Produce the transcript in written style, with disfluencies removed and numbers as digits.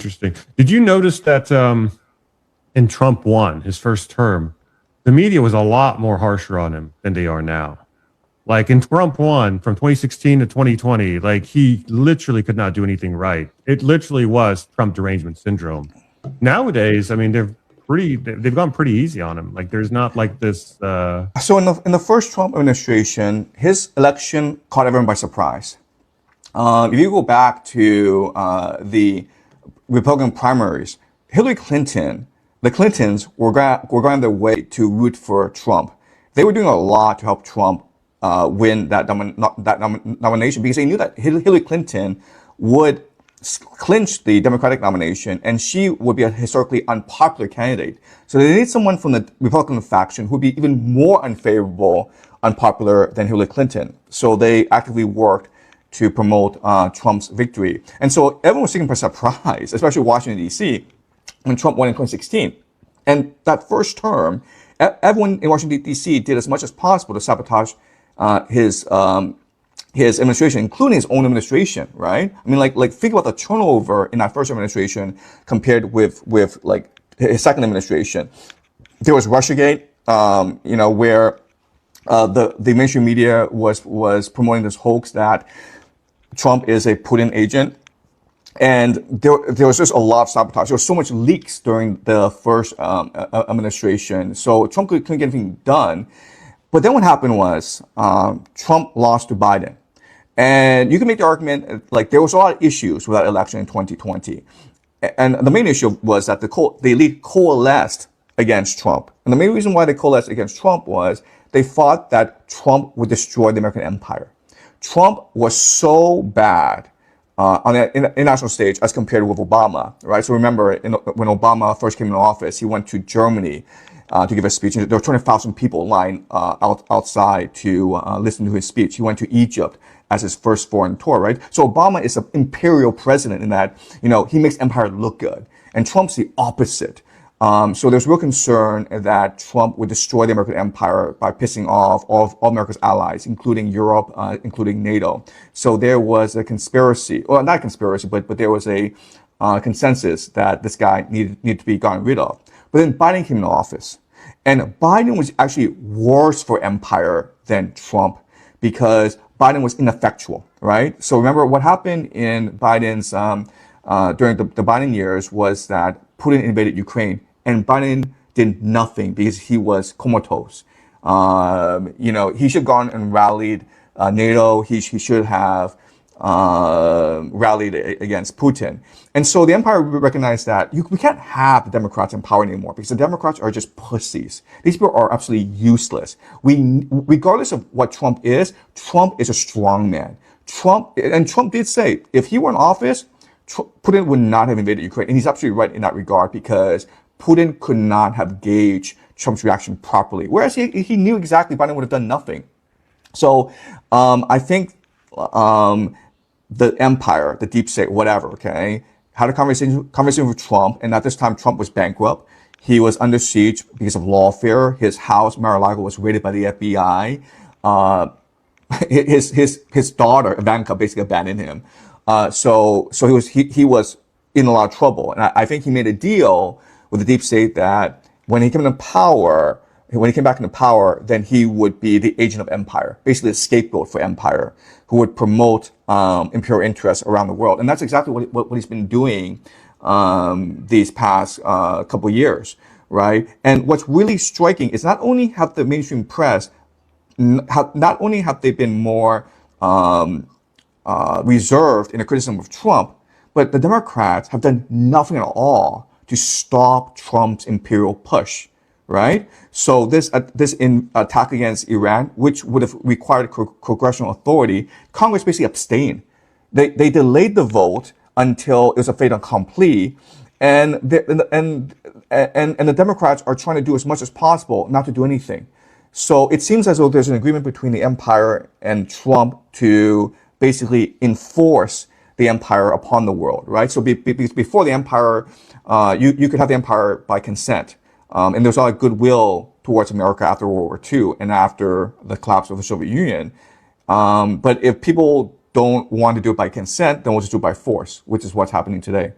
Interesting. Did you notice that in Trump 1, his first term, the media was a lot more harsher on him than they are now? Like in Trump 1, from 2016 to 2020, like he literally could not do anything right. It literally was Trump derangement syndrome. Nowadays, I mean, they've gone pretty easy on him. Like there's not like this. So in the first Trump administration, his election caught everyone by surprise. If you go back to the Republican primaries, Hillary Clinton, the Clintons were going their way to root for Trump. They were doing a lot to help Trump win that nomination because they knew that Hillary Clinton would clinch the Democratic nomination and she would be a historically unpopular candidate. So they need someone from the Republican faction who would be even more unpopular than Hillary Clinton. So they actively worked to promote Trump's victory. And so everyone was taken by surprise, especially Washington, D.C., when Trump won in 2016. And that first term, everyone in Washington, D.C. did as much as possible to sabotage his administration, including his own administration, right? I mean, like think about the turnover in that first administration compared with like his second administration. There was Russiagate, where the mainstream media was promoting this hoax that Trump is a Putin agent. And there was just a lot of sabotage. There was so much leaks during the first administration. So Trump couldn't get anything done. But then what happened was Trump lost to Biden. And you can make the argument like there was a lot of issues with that election in 2020. And the main issue was that the elite coalesced against Trump. And the main reason why they coalesced against Trump was they thought that Trump would destroy the American empire. Trump was so bad on the international stage as compared with Obama, right? So remember, when Obama first came into office, he went to Germany to give a speech. There were 20,000 people lined outside to listen to his speech. He went to Egypt as his first foreign tour, right? So Obama is an imperial president in that, he makes empire look good. And Trump's the opposite. So there's real concern that Trump would destroy the American empire by pissing off all America's allies, including Europe, including NATO. So there was a conspiracy, well, not a conspiracy, but there was a consensus that this guy needed to be gotten rid of. But then Biden came into office. And Biden was actually worse for empire than Trump because Biden was ineffectual, right? So remember what happened in Biden's, during the Biden years was that Putin invaded Ukraine and Biden did nothing because he was comatose. He should have gone and rallied NATO. He should have rallied against Putin. And so the empire recognized that we can't have the Democrats in power anymore because the Democrats are just pussies. These people are absolutely useless. Regardless of what Trump is a strong man. Trump did say if he were in office, Putin would not have invaded Ukraine. And he's absolutely right in that regard because Putin could not have gauged Trump's reaction properly. Whereas he knew exactly Biden would have done nothing. So I think the empire, the deep state, whatever, okay, had a conversation with Trump. And at this time, Trump was bankrupt. He was under siege because of lawfare. His house, Mar-a-Lago, was raided by the FBI. His daughter, Ivanka, basically abandoned him. So he was in a lot of trouble. And I think he made a deal with the deep state that when he came back into power, then he would be the agent of empire, basically a scapegoat for empire, who would promote imperial interests around the world. And that's exactly what he's been doing these past couple of years, right? And what's really striking is not only have the mainstream press, not only have they been more reserved in the criticism of Trump, but the Democrats have done nothing at all to stop Trump's imperial push, right? So this attack against Iran, which would have required congressional authority, Congress basically abstained. They delayed the vote until it was a fait accompli, and the Democrats are trying to do as much as possible not to do anything. So it seems as though there's an agreement between the empire and Trump to basically enforce the empire upon the world, right? So before the empire, you could have the empire by consent. And there's a lot of goodwill towards America after World War II and after the collapse of the Soviet Union. But if people don't want to do it by consent, then we'll just do it by force, which is what's happening today.